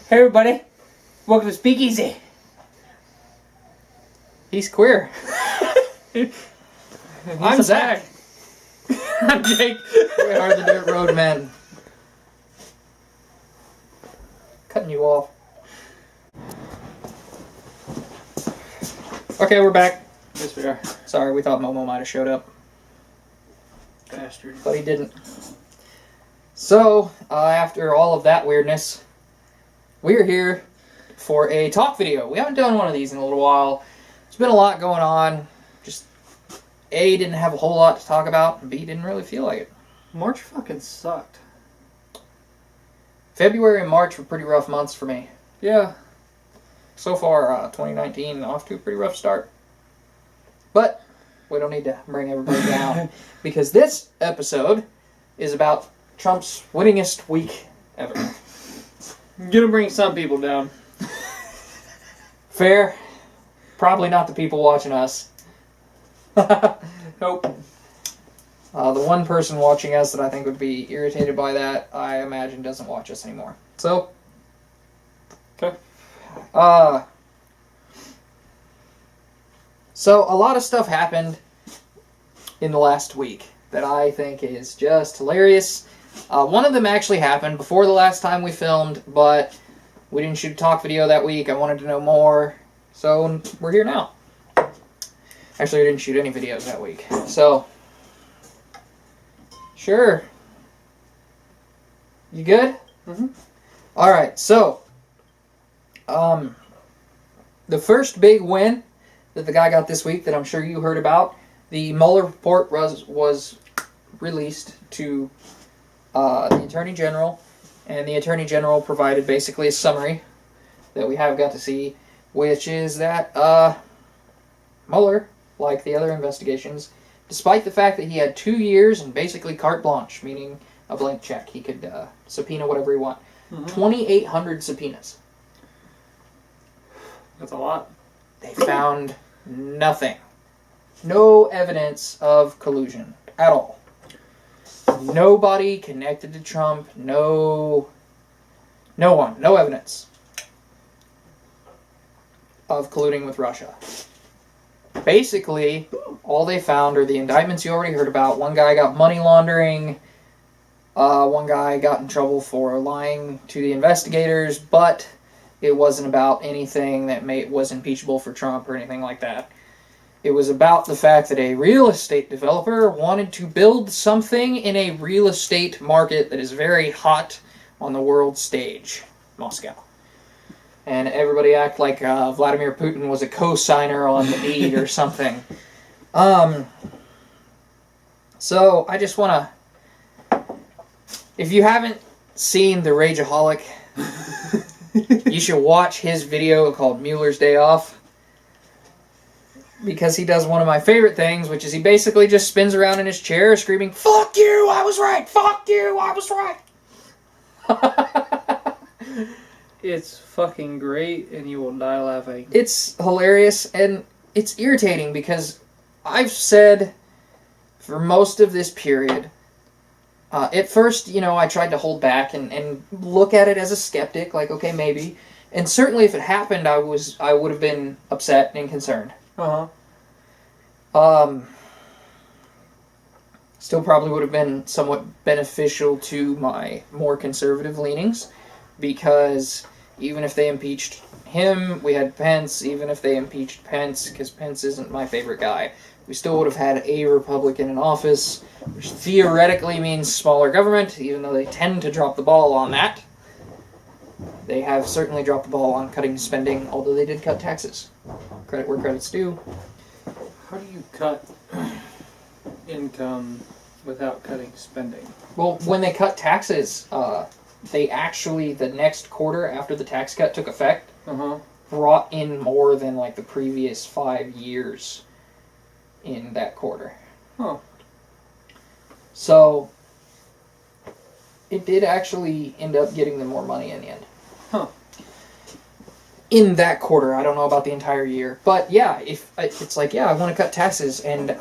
Hey everybody, welcome to Speakeasy. He's queer. I'm Zach. I'm Jake. We are the Dirt Road Men. Cutting you off. Okay, we're back. Yes, we are. Sorry, we thought Momo might have showed up, Bastard. but he didn't. So, after all of that weirdness, we're here for a talk video. We haven't done one of these in a little while. There's been a lot going on. Just, A, didn't have a whole lot to talk about, and B, didn't really feel like it. March fucking sucked. February and March were pretty rough months for me. Yeah. So far, 2019 off to a pretty rough start. But we don't need to bring everybody down because this episode is about Trump's winningest week ever. I'm gonna bring some people down. Fair. Probably not the people watching us. Nope. The one person watching us that I think would be irritated by that, I imagine doesn't watch us anymore. So, Okay. So a lot of stuff happened in the last week that I think is just hilarious. One of them actually happened before the last time we filmed, but we didn't shoot a talk video that week. I wanted to know more, so we're here now. Actually, I didn't shoot any videos that week, so sure. You good? Mm-hmm. All right, so the first big win that the guy got this week that I'm sure you heard about, the Mueller report was released to the Attorney General, and the Attorney General provided basically a summary that we have got to see, which is that Mueller, like the other investigations, despite the fact that he had 2 years and basically carte blanche, meaning a blank check, he could subpoena whatever he want. 2,800 subpoenas. That's a lot. They found nothing. No evidence of collusion at all. Nobody connected to Trump. No one. No evidence of colluding with Russia. Basically, all they found are the indictments you already heard about. One guy got money laundering. One guy got in trouble for lying to the investigators, but it wasn't about anything that was impeachable for Trump or anything like that. It was about the fact that a real estate developer wanted to build something in a real estate market that is very hot on the world stage, Moscow. And everybody act like Vladimir Putin was a co-signer on the deed or something. So I just want to, if you haven't seen The Rageaholic, you should watch his video called Mueller's Day Off. Because he does one of my favorite things, which is he basically just spins around in his chair screaming, "Fuck you, I was right! Fuck you, I was right!" It's fucking great, and you will die laughing. It's hilarious, and it's irritating because I've said for most of this period, at first, I tried to hold back and look at it as a skeptic, like, okay, maybe. And certainly if it happened, I would have been upset and concerned. Still probably would have been somewhat beneficial to my more conservative leanings, because even if they impeached him, we had Pence. Even if they impeached Pence, because Pence isn't my favorite guy, we still would have had a Republican in office, which theoretically means smaller government, even though they tend to drop the ball on that. They have certainly dropped the ball on cutting spending, although they did cut taxes. Credit where credit's due. How do you cut income without cutting spending? Well, when they cut taxes, they actually, the next quarter after the tax cut took effect, brought in more than like the previous 5 years in that quarter. So, it did actually end up getting them more money in the end. In that quarter. I don't know about the entire year. But yeah, if it's like, yeah, I want to cut taxes, and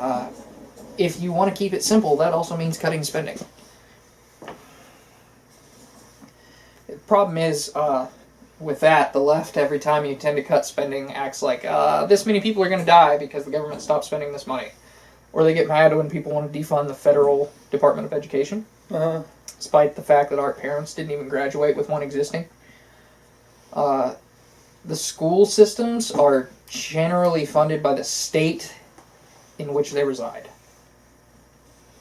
if you want to keep it simple, that also means cutting spending. The problem is, with that, the left, every time you tend to cut spending, acts like this many people are going to die because the government stopped spending this money. Or they get mad when people want to defund the federal Department of Education, despite the fact that our parents didn't even graduate with one existing. The school systems are generally funded by the state in which they reside.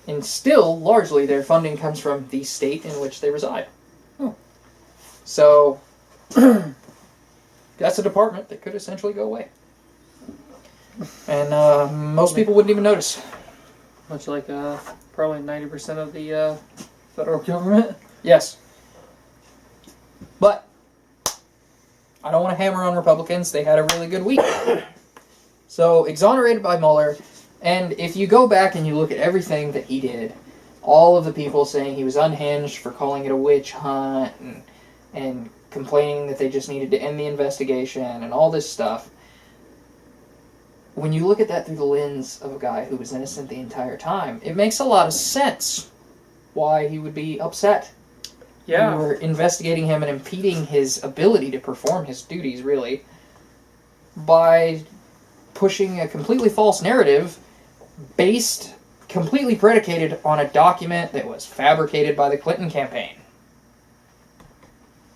And still, largely, their funding comes from the state in which they reside. So, that's a department that could essentially go away. And most people wouldn't even notice. Much like probably 90% of the federal government. Yes. But, I don't want to hammer on Republicans. They had a really good week. So, exonerated by Mueller. And if you go back and you look at everything that he did, all of the people saying he was unhinged for calling it a witch hunt and complaining that they just needed to end the investigation and all this stuff, when you look at that through the lens of a guy who was innocent the entire time, it makes a lot of sense why he would be upset. Yeah. We were investigating him and impeding his ability to perform his duties, really, by pushing a completely false narrative based, completely predicated on a document that was fabricated by the Clinton campaign.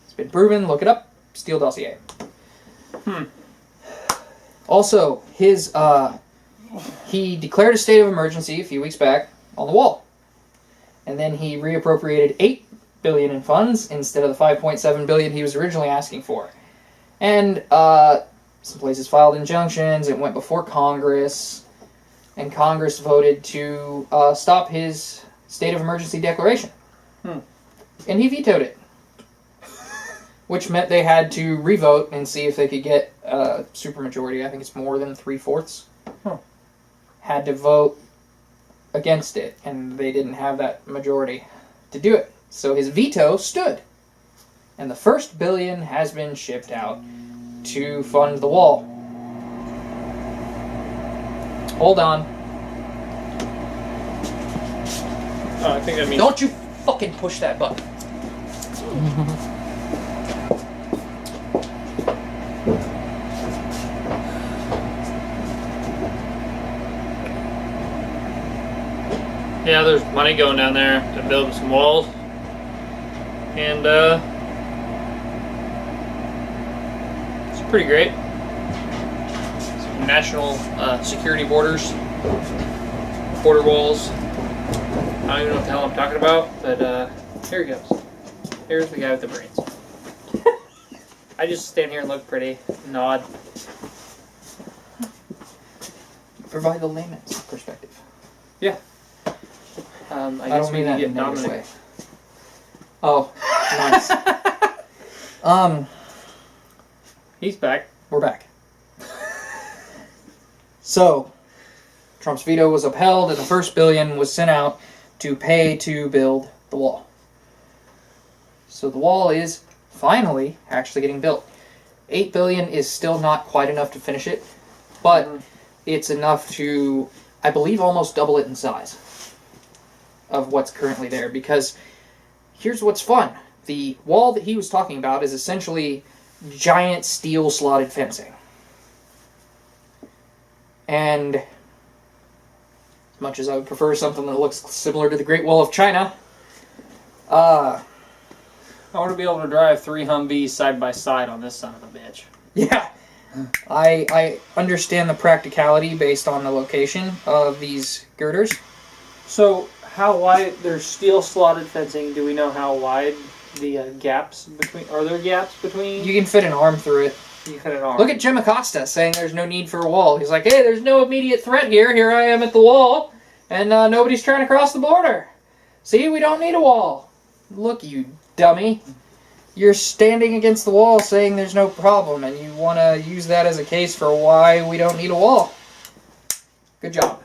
It's been proven, look it up, Steele dossier. Also, he declared a state of emergency a few weeks back on the wall. And then he reappropriated $8 billion in funds instead of the $5.7 billion he was originally asking for. And some places filed injunctions, it went before Congress, and Congress voted to stop his state of emergency declaration. And he vetoed it. Which meant they had to revote and see if they could get a supermajority. I think it's more than 3/4. Had to vote against it, and they didn't have that majority to do it. So his veto stood. And the first $1 billion has been shipped out to fund the wall. Hold on. Oh, I think that means... Don't you fucking push that button. Yeah, there's money going down there to build some walls. And, it's pretty great. Some national security borders. Border walls. I don't even know what the hell I'm talking about, but here he goes. Here's the guy with the brains. I just stand here and look pretty, nod. Provide the layman's perspective. Yeah. I I guess don't we mean that get in a negative Dominic. way. Oh, nice. He's back. We're back. So, Trump's veto was upheld, and the first $1 billion was sent out to pay to build the wall. So the wall is finally actually getting built. $8 billion is still not quite enough to finish it, but it's enough to, I believe, almost double it in size of what's currently there. Because here's what's fun. The wall that he was talking about is essentially giant steel slotted fencing. And as much as I would prefer something that looks similar to the Great Wall of China, I want to be able to drive 3 Humvees side by side on this son of a bitch. yeah, I understand the practicality based on the location of these girders. So, how wide? There's steel slotted fencing. Do we know how wide the gaps between? Are there gaps between? You can fit an arm through it. You fit an arm. Look at Jim Acosta saying there's no need for a wall. He's like, hey, there's no immediate threat here. Here I am at the wall, and nobody's trying to cross the border. See, we don't need a wall. Look, you dummy. You're standing against the wall saying there's no problem, and you want to use that as a case for why we don't need a wall. Good job.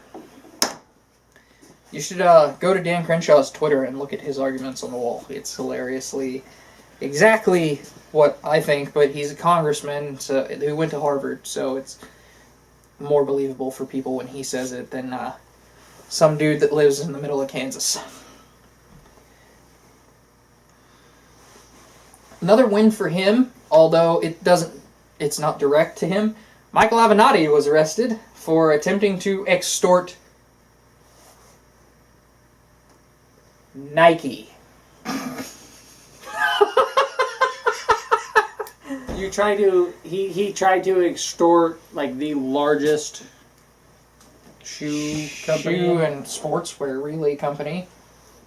You should go to Dan Crenshaw's Twitter and look at his arguments on the wall. It's hilariously exactly what I think, but he's a congressman who went to Harvard, so it's more believable for people when he says it than some dude that lives in the middle of Kansas. Another win for him although it's not direct to him. Michael Avenatti was arrested for attempting to extort Nike. You tried to he tried to extort like the largest shoe company, Shoe and sportswear relay company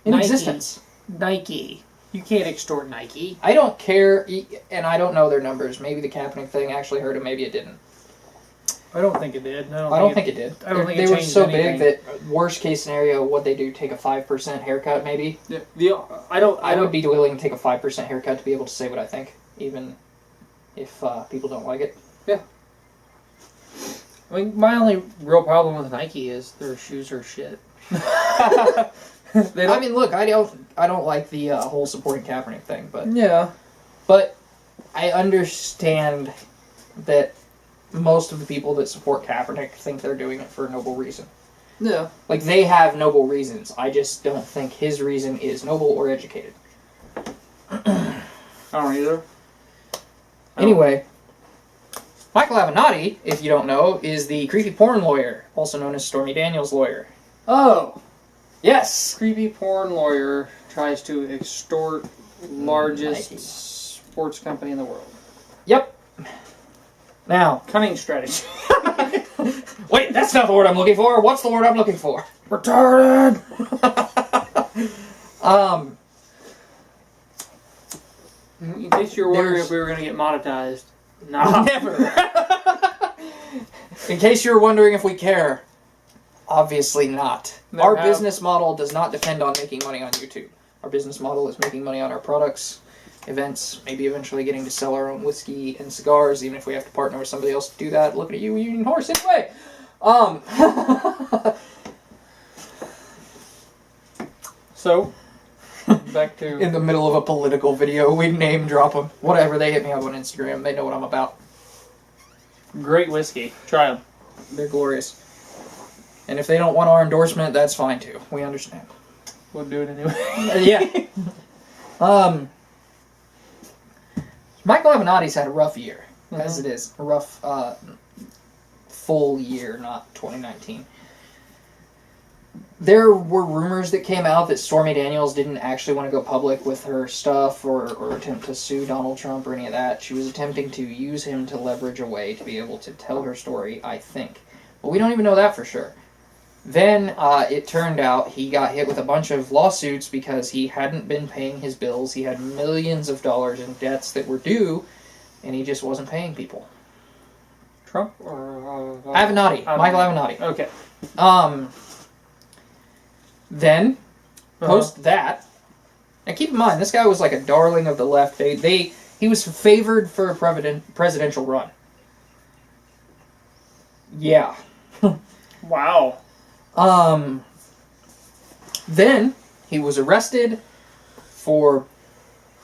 in Nike. existence. Nike. You can't extort Nike. I don't care, and I don't know their numbers. Maybe the Kaepernick thing actually hurt him. Maybe it didn't. I don't think it did. I don't think it did. I don't think they it were changed so anything. big that worst case scenario, what they do, take a 5% haircut maybe. I would be willing to take a 5% haircut to be able to say what I think, even if people don't like it. Yeah. I mean, my only real problem with Nike is their shoes are shit. I mean, look, I don't like the whole supporting Kaepernick thing, but I understand that most of the people that support Kaepernick think they're doing it for a noble reason. Yeah. Like, they have noble reasons. I just don't think his reason is noble or educated. I don't either. Anyway, Michael Avenatti, if you don't know, is the creepy porn lawyer, also known as Stormy Daniels' lawyer. Oh. Yes! Creepy porn lawyer tries to extort largest Nike. sports company in the world. Yep. Now, Cunning strategy. wait, that's not the word I'm looking for. What's the word I'm looking for? Retarded! In case you were wondering if we were going to get monetized. Nah. Never. In case you were wondering if we care, obviously not. Never Our have. business model does not depend on making money on YouTube. Our business model is making money on our products, events, maybe eventually getting to sell our own whiskey and cigars, even if we have to partner with somebody else to do that. Looking at you, Union Horse, anyway. So, back to... In the middle of a political video, we name drop them. Whatever, they hit me up on Instagram. They know what I'm about. Great whiskey. Try them. They're glorious. And if they don't want our endorsement, that's fine too. We understand. We'll do it anyway. Yeah. Michael Avenatti's had a rough year, as it is. A rough, full year, not 2019. There were rumors that came out that Stormy Daniels didn't actually want to go public with her stuff or attempt to sue Donald Trump or any of that. She was attempting to use him to leverage a way to be able to tell her story, I think. But we don't even know that for sure. Then it turned out he got hit with a bunch of lawsuits because he hadn't been paying his bills. He had millions of dollars in debts that were due, and he just wasn't paying people. Trump or... Avenatti. Michael Avenatti. Okay. Then, post that, and keep in mind, this guy was like a darling of the left. He was favored for a presidential run. Yeah. Wow. Then he was arrested for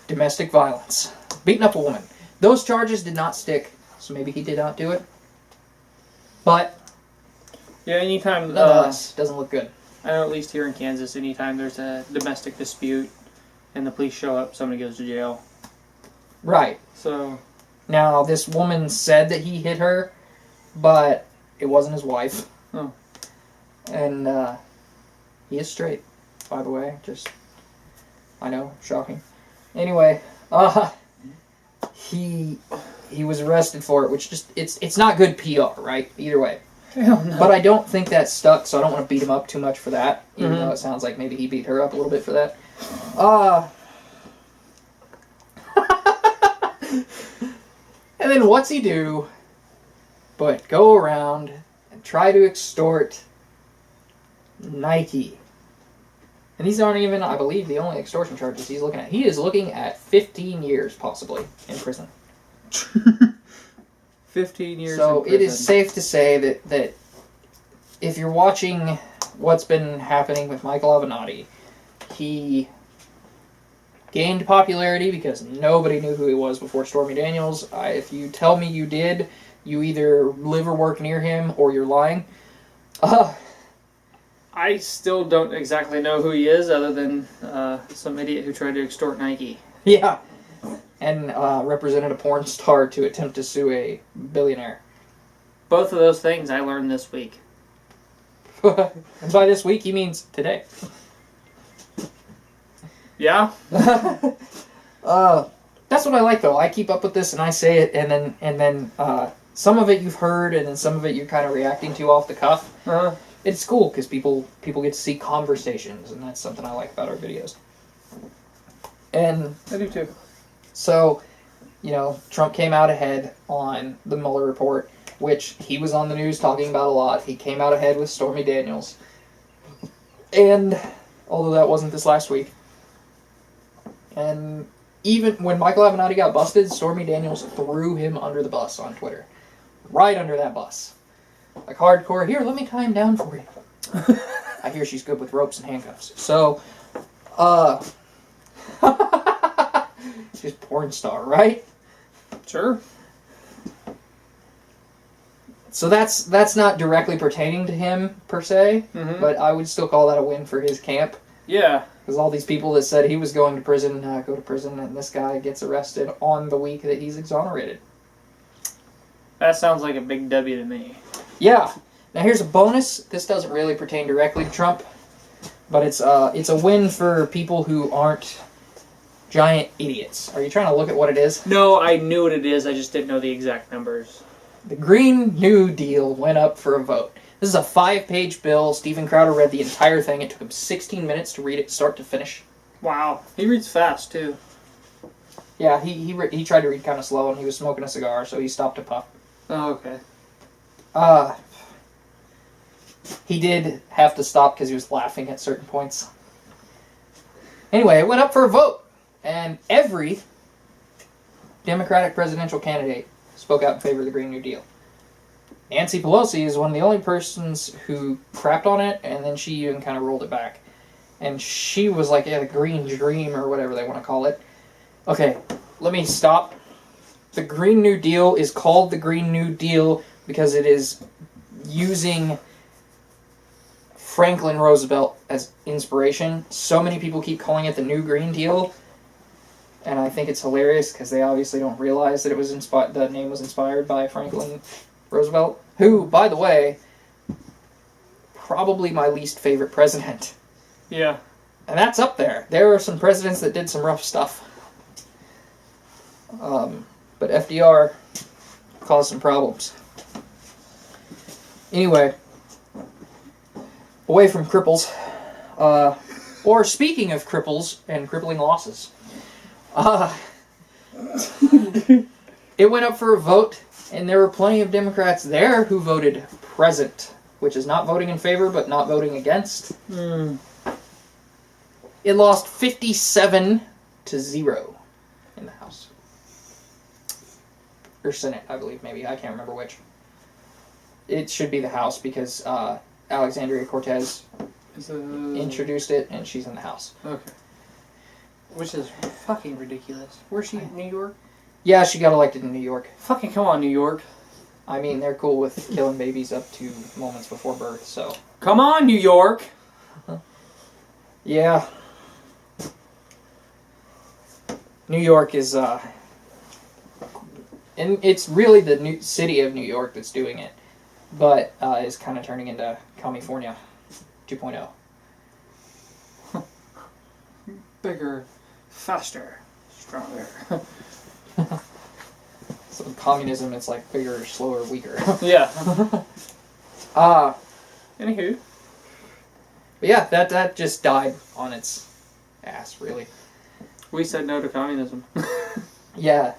domestic violence, beating up a woman. Those charges did not stick, so maybe he did not do it. But Yeah, anytime... nonetheless, doesn't look good. I know at least here in Kansas, anytime there's a domestic dispute and the police show up, somebody goes to jail. Right. So... Now, this woman said that he hit her, but it wasn't his wife. Oh. And he is straight, by the way. Just, I know, shocking. Anyway, he was arrested for it, which just it's not good PR, right? Either way. Hell no. But I don't think that stuck, so I don't want to beat him up too much for that. Even though it sounds like maybe he beat her up a little bit for that. And then what's he do but go around and try to extort Nike. And these aren't even, I believe, the only extortion charges he's looking at. He is looking at 15 years, possibly, in prison. 15 years So in prison. it is safe to say that if you're watching what's been happening with Michael Avenatti, he gained popularity because nobody knew who he was before Stormy Daniels. If you tell me you did, you either live or work near him or you're lying. I still don't exactly know who he is, other than some idiot who tried to extort Nike. Yeah. and represented a porn star to attempt to sue a billionaire. Both of those things I learned this week. And by this week, he means today. Yeah? That's what I like, though. I keep up with this, and I say it, and then some of it you've heard, and then some of it you're kind of reacting to off the cuff. Uh-huh. It's cool, because people get to see conversations, and that's something I like about our videos. And I do too. so, Trump came out ahead on the Mueller report, which he was on the news talking about a lot. He came out ahead with Stormy Daniels. And, although that wasn't this last week. And even when Michael Avenatti got busted, Stormy Daniels threw him under the bus on Twitter. Right under that bus. Like hardcore, here, let me tie him down for you. I hear she's good with ropes and handcuffs. So, she's a porn star, right? Sure. So that's not directly pertaining to him, per se, but I would still call that a win for his camp. Yeah. Because all these people that said he was going to prison, go to prison, and this guy gets arrested on the week that he's exonerated. That sounds like a big W to me. Yeah. Now here's a bonus. This doesn't really pertain directly to Trump, but it's a win for people who aren't giant idiots. Are you trying to look at what it is? No, I knew what it is. I just didn't know the exact numbers. The Green New Deal went up for a vote. This is a 5-page bill. Steven Crowder read the entire thing. It took him 16 minutes to read it start to finish. Wow. He reads fast, too. Yeah, he tried to read kind of slow, and he was smoking a cigar, so he stopped to puff. Oh, okay. He did have to stop because he was laughing at certain points. Anyway, it went up for a vote, and every Democratic presidential candidate spoke out in favor of the Green New Deal. Nancy Pelosi is one of the only persons who crapped on it, and then she even kind of rolled it back. And she was like, yeah, the Green Dream, or whatever they want to call it. Okay, let me stop. The Green New Deal is called the Green New Deal because it is using Franklin Roosevelt as inspiration. So many people keep calling it the New Green Deal, and I think it's hilarious because they obviously don't realize that it was the name was inspired by Franklin Roosevelt, who, by the way, probably my least favorite president. Yeah. And that's up there. There are some presidents that did some rough stuff. But FDR caused some problems. Anyway, away from cripples, or speaking of cripples and crippling losses, it went up for a vote, and there were plenty of Democrats there who voted present, which is not voting in favor, but not voting against. It lost 57-0 in the House. Or Senate, I believe, maybe. I can't remember which. It should be the House, because Ocasio-Cortez introduced it, and she's in the House. Okay. Which is fucking ridiculous. Where's she? New York? Yeah, she got elected in New York. Fucking come on, New York. I mean, they're cool with killing babies up to moments before birth, so... Come on, New York! Yeah. New York is, and it's really the new city of New York that's doing it, but is kind of turning into California 2.0. Bigger, faster, stronger. So communism, it's like bigger, slower, weaker. Yeah. But Anywho. yeah, that just died on its ass, really. We said no to communism. Yeah,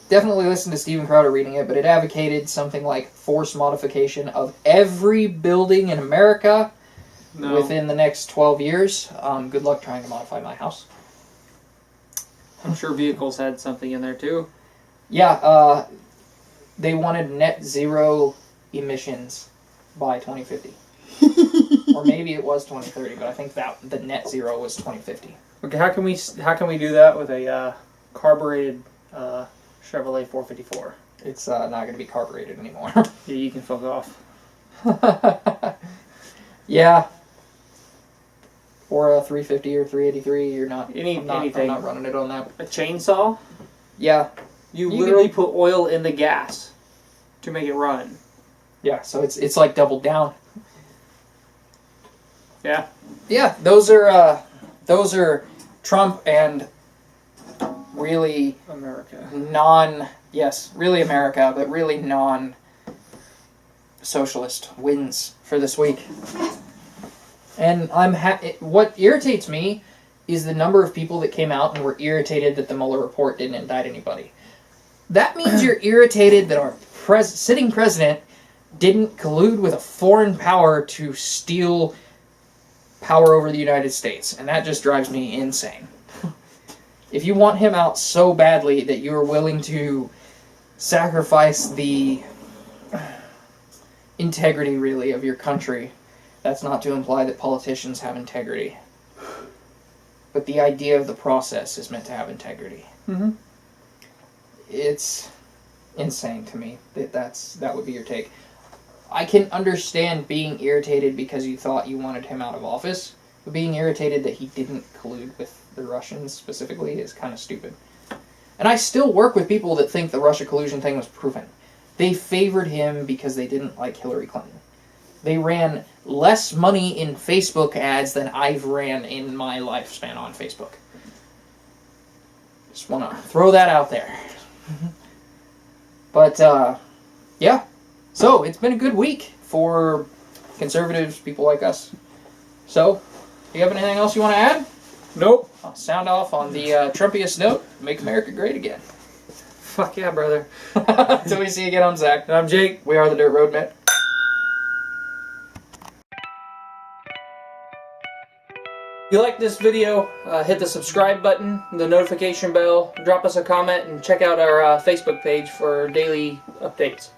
definitely listen to Steven Crowder reading it, but it advocated something like forced modification of every building in America within the next 12 years. Good luck trying to modify my house. I'm sure vehicles had something in there too. Yeah, they wanted net zero emissions by 2050. Or maybe it was 2030, but I think that the net zero was 2050. Okay, how can we do that with a carbureted Chevrolet 454? It's not going to be carbureted anymore. Yeah, you can fuck off. Yeah. or a 350 or 383. You're not. Anything. I'm not running it on that. A chainsaw? Yeah. You literally put oil in the gas to make it run. Yeah. So it's like doubled down. Yeah. Yeah. Those are Trump and really America. really America, but really non-socialist wins for this week. And what irritates me is the number of people that came out and were irritated that the Mueller report didn't indict anybody. That means you're irritated that our sitting president didn't collude with a foreign power to steal power over the United States. And that just drives me insane. If you want him out so badly that you are willing to sacrifice the integrity, really, of your country, that's not to imply that politicians have integrity. But the idea of the process is meant to have integrity. Mm-hmm. It's insane to me that would be your take. I can understand being irritated because you thought you wanted him out of office, but being irritated that he didn't collude with the Russians specifically is kind of stupid. And I still work with people that think the Russia collusion thing was proven. They favored him because they didn't like Hillary Clinton. They ran less money in Facebook ads than I've ran in my lifespan on Facebook. Just want to throw that out there. But, yeah. So, it's been a good week for conservatives, people like us. So, do you have anything else you want to add? Nope. I'll sound off on the Trumpiest note. Make America great again. Fuck yeah, brother. Until we see you again, I'm Zach. And I'm Jake. We are the Dirt Road Men. If you like this video, hit the subscribe button, the notification bell, drop us a comment, and check out our Facebook page for daily updates.